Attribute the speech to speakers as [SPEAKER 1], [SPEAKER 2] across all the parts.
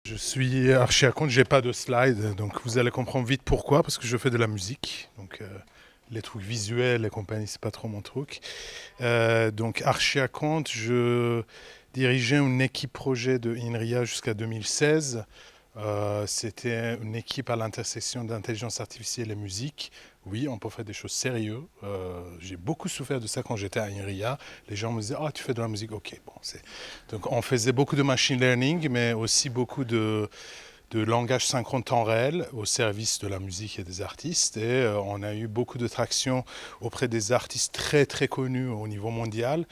[SPEAKER 1] Je suis archi-compte, j'ai pas de slide, donc vous allez comprendre vite pourquoi, parce que je fais de la musique. Donc les trucs visuels et compagnie, c'est pas trop mon truc. Donc archi-compte, je dirigeais une équipe projet de INRIA jusqu'à 2016. C'était une équipe à l'intersection d'intelligence artificielle et musique. Oui, on peut faire des choses sérieuses. J'ai beaucoup souffert de ça quand j'étais à INRIA. Les gens me disaient, ah, tu fais de la musique, ok. Bon, donc on faisait beaucoup de machine learning, mais aussi beaucoup de langage synchrone temps réel au service de la musique et des artistes. Et on a eu beaucoup de traction auprès des artistes très très connus au niveau mondial.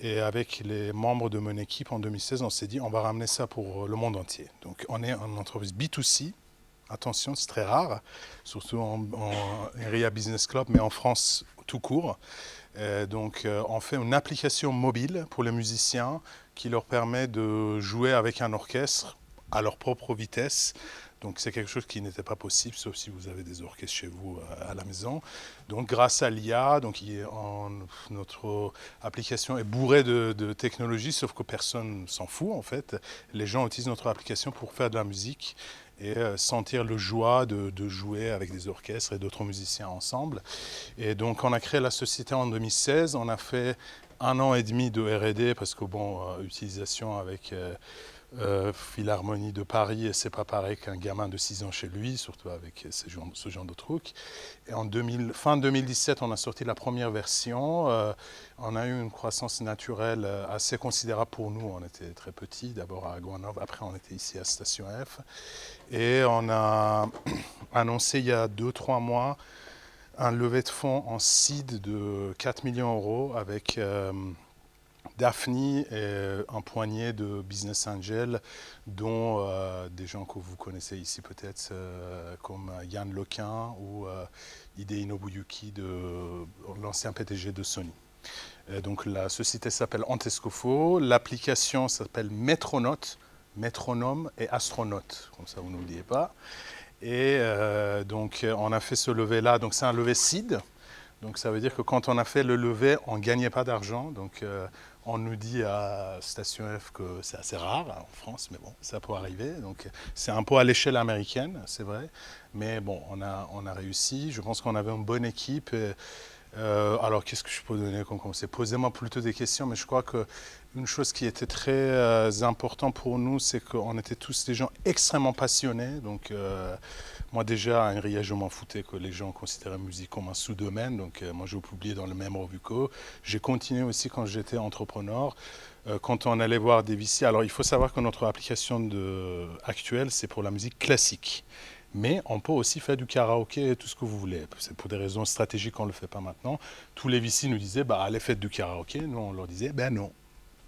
[SPEAKER 1] Et avec les membres de mon équipe en 2016, on s'est dit on va ramener ça pour le monde entier. Donc on est une entreprise B2C. Attention, c'est très rare, surtout en Area Business Club, mais en France tout court. Donc on fait une application mobile pour les musiciens qui leur permet de jouer avec un orchestre à leur propre vitesse. Donc c'est quelque chose qui n'était pas possible, sauf si vous avez des orchestres chez vous à la maison. Donc grâce à l'IA, notre application est bourrée de technologies, sauf que personne s'en fout en fait. Les gens utilisent notre application pour faire de la musique et sentir le joie de jouer avec des orchestres et d'autres musiciens ensemble. Et donc on a créé la société en 2016, on a fait 1 an et demi de R&D parce que utilisation avec Philharmonie de Paris, et c'est pas pareil qu'un gamin de 6 ans chez lui, surtout avec ce genre de trucs. Et fin 2017, on a sorti la première version. On a eu une croissance naturelle assez considérable pour nous. On était très petits, d'abord à Guanov, après on était ici à Station F. Et on a annoncé il y a 2-3 mois un levée de fonds en seed de 4 millions d'euros avec Daphne et un poignet de business angels, dont des gens que vous connaissez ici peut-être, comme Yann Lequin ou Hideki Nobuyuki, l'ancien PDG de Sony. Et donc la société s'appelle Antescofo, l'application s'appelle Metronote, métronome et astronaute, comme ça vous n'oubliez pas. Et donc on a fait ce lever-là, donc c'est un lever seed. Donc ça veut dire que quand on a fait le lever, on ne gagnait pas d'argent. Donc on nous dit à Station F que c'est assez rare en France, mais bon, ça peut arriver. Donc c'est un peu à l'échelle américaine, c'est vrai. Mais bon, on a réussi. Je pense qu'on avait une bonne équipe. Alors qu'est-ce que je peux donner comme conseil? Posez-moi plutôt des questions, mais je crois qu'une chose qui était très importante pour nous, c'est qu'on était tous des gens extrêmement passionnés. Donc moi déjà, à Henriette, je m'en foutais que les gens considéraient la musique comme un sous-domaine. Donc moi, je publiais dans le même revue qu'eux. J'ai continué aussi quand j'étais entrepreneur. Quand on allait voir des VC, alors il faut savoir que notre application actuelle, c'est pour la musique classique. Mais on peut aussi faire du karaoké et tout ce que vous voulez. C'est pour des raisons stratégiques qu'on ne le fait pas maintenant. Tous les VC nous disaient, bah, allez, faites du karaoké. Nous, on leur disait, ben non.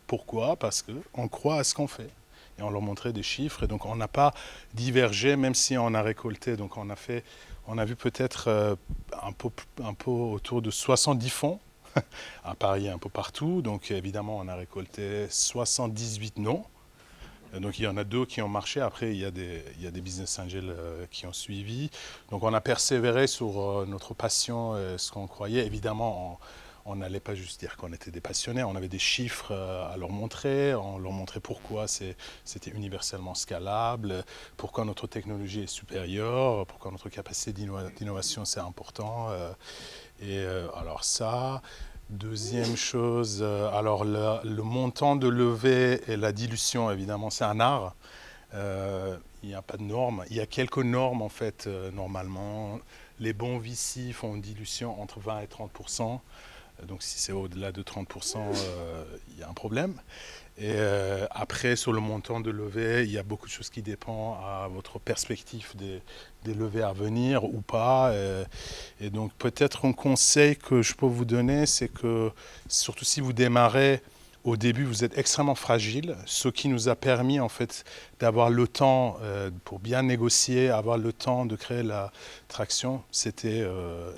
[SPEAKER 1] Pourquoi? Parce qu'on croit à ce qu'on fait. Et on leur montrait des chiffres. Et donc, on n'a pas divergé, même si on a récolté. Donc, on a vu peut-être un peu autour de 70 fonds à Paris, un peu partout. Donc, évidemment, on a récolté 78 non. Donc il y en a 2 qui ont marché, après il y a des business angels qui ont suivi. Donc on a persévéré sur notre passion, ce qu'on croyait. Évidemment, on n'allait pas juste dire qu'on était des passionnés, on avait des chiffres à leur montrer, on leur montrait pourquoi c'était universellement scalable, pourquoi notre technologie est supérieure, pourquoi notre capacité d'innovation c'est important. Alors ça, deuxième chose, alors le montant de levée et la dilution, évidemment, c'est un art. Il n'y a pas de normes. Il y a quelques normes, en fait, normalement. Les bons VC font une dilution entre 20 et 30%. Donc si c'est au-delà de 30%, il y a un problème. Et après, sur le montant de levée, il y a beaucoup de choses qui dépendent à votre perspective des levées à venir ou pas. Et donc peut-être un conseil que je peux vous donner, c'est que surtout si vous démarrez au début, vous êtes extrêmement fragile, ce qui nous a permis en fait d'avoir le temps pour bien négocier, avoir le temps de créer la traction. C'était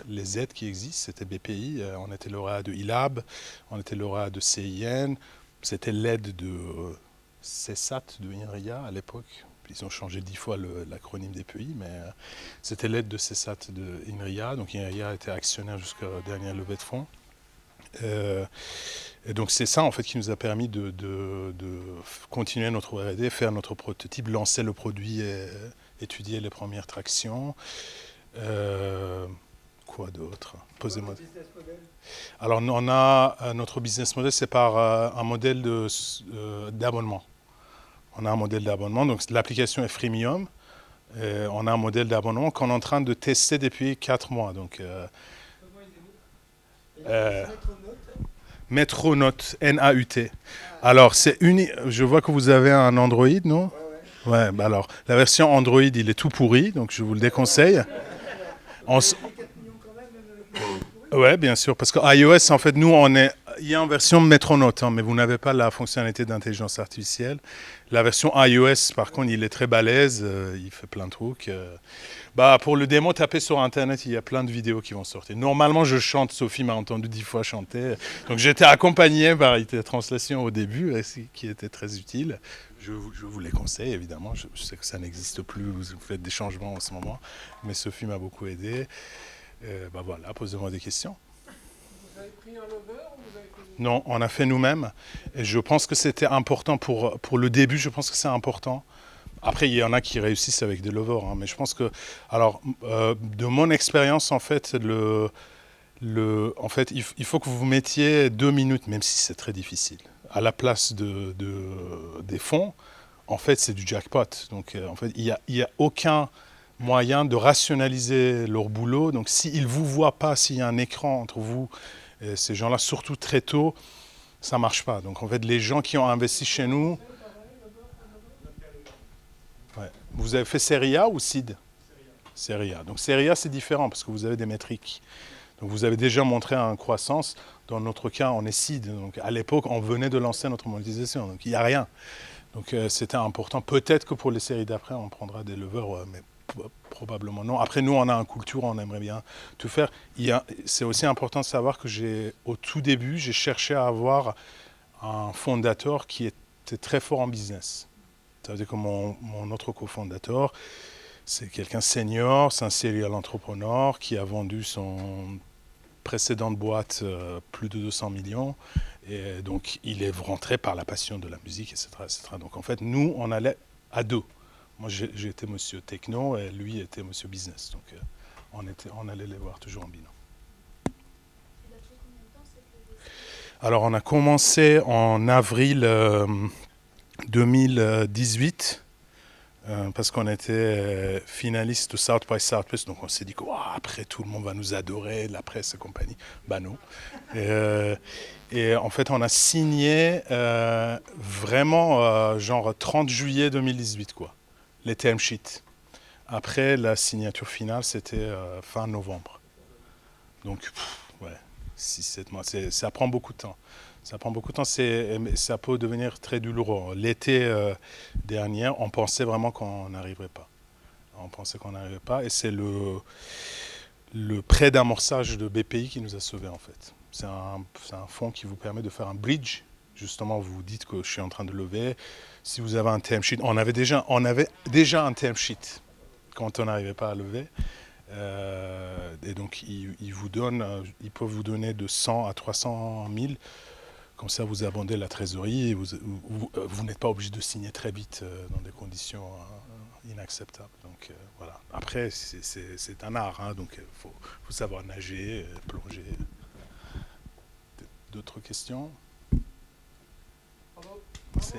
[SPEAKER 1] les aides qui existent, c'était BPI, on était lauréat de ILAB, on était lauréat de CIN, c'était l'aide de CESAT de INRIA à l'époque. Ils ont changé 10 fois l'acronyme des pays, mais c'était l'aide de CESAT de INRIA. Donc INRIA était actionnaire jusqu'à la dernière levée de fonds. Euh, et donc c'est ça en fait qui nous a permis de continuer notre R&D, faire notre prototype, lancer le produit, et étudier les premières tractions. Euh, quoi d'autre? Posez-moi. Alors on a notre business model, c'est par un modèle d'abonnement. On a un modèle d'abonnement, donc l'application est freemium. On a un modèle d'abonnement qu'on est en train de tester depuis 4 mois. Donc, euh, Metronaut, N-A-U-T. Alors, je vois que vous avez un Android, non? Ouais, bah alors, la version Android, il est tout pourri, donc je vous le déconseille. On s- Ouais, bien sûr, parce que iOS, en fait, il y a une version Metronaut, hein, mais vous n'avez pas la fonctionnalité d'intelligence artificielle. La version iOS, par contre, il est très balèze, il fait plein de trucs. Bah, pour le démo, tapez sur Internet, il y a plein de vidéos qui vont sortir. Normalement, je chante, Sophie m'a entendu 10 fois chanter. Donc, j'étais accompagné par IT Translation au début, qui était très utile. Je vous les conseille, évidemment. Je sais que ça n'existe plus, vous faites des changements en ce moment, mais Sophie m'a beaucoup aidé. Bah voilà, posez-moi des questions.
[SPEAKER 2] Vous avez pris un lover ou vous avez fait...
[SPEAKER 1] Non, on a fait nous-mêmes. Et je pense que c'était important pour le début, je pense que c'est important. Après, il y en a qui réussissent avec des lovers, hein, mais je pense que, alors, de mon expérience, en fait, en fait, il faut que vous mettiez 2 minutes, même si c'est très difficile, à la place des fonds. En fait, c'est du jackpot. Donc, en fait, il y a aucun moyen de rationaliser leur boulot. Donc, s'ils ne vous voient pas, s'il y a un écran entre vous et ces gens-là, surtout très tôt, ça ne marche pas. Donc, en fait, les gens qui ont investi chez nous, ouais. Vous avez fait Serie A ou Seed? Serie A. Donc Serie A, c'est différent parce que vous avez des métriques. Donc vous avez déjà montré une croissance. Dans notre cas, on est Seed. Donc à l'époque, on venait de lancer notre monétisation. Donc il n'y a rien. Donc c'était important. Peut-être que pour les séries d'après, on prendra des levers, mais probablement non. Après, nous, on a une culture, on aimerait bien tout faire. C'est aussi important de savoir que au tout début, j'ai cherché à avoir un fondateur qui était très fort en business. Ça veut dire que mon autre cofondateur, c'est quelqu'un senior, c'est un serial entrepreneur qui a vendu son précédente boîte plus de 200 millions. Et donc, il est rentré par la passion de la musique, etc., etc. Donc, en fait, nous, on allait à deux. Moi, j'étais monsieur techno et lui était monsieur business. Donc, on allait les voir toujours en binôme. Alors, on a commencé en avril 2018. Parce qu'on était finaliste de South by Southwest, donc on s'est dit qu'après tout le monde va nous adorer, la presse et compagnie. Bah non. Et en fait, on a signé vraiment genre 30 juillet 2018, quoi, les term sheets. Après, la signature finale, c'était fin novembre. Donc, ouais, 6-7 mois. Ça prend beaucoup de temps. Ça prend beaucoup de temps, ça peut devenir très douloureux. L'été dernier, on pensait vraiment qu'on n'arriverait pas. On pensait qu'on n'arriverait pas et c'est le prêt d'amorçage de BPI qui nous a sauvés en fait. C'est un fonds qui vous permet de faire un bridge. Justement, vous vous dites que je suis en train de lever. Si vous avez un term sheet, on avait déjà un term sheet quand on n'arrivait pas à lever. Et donc, ils peuvent vous donner de 100 à 300 000. Comme ça, vous abondez la trésorerie et vous n'êtes pas obligé de signer très vite dans des conditions inacceptables. Donc voilà. Après, c'est un art, hein, donc il faut savoir nager, plonger. D'autres questions?
[SPEAKER 2] Bravo.
[SPEAKER 1] Merci.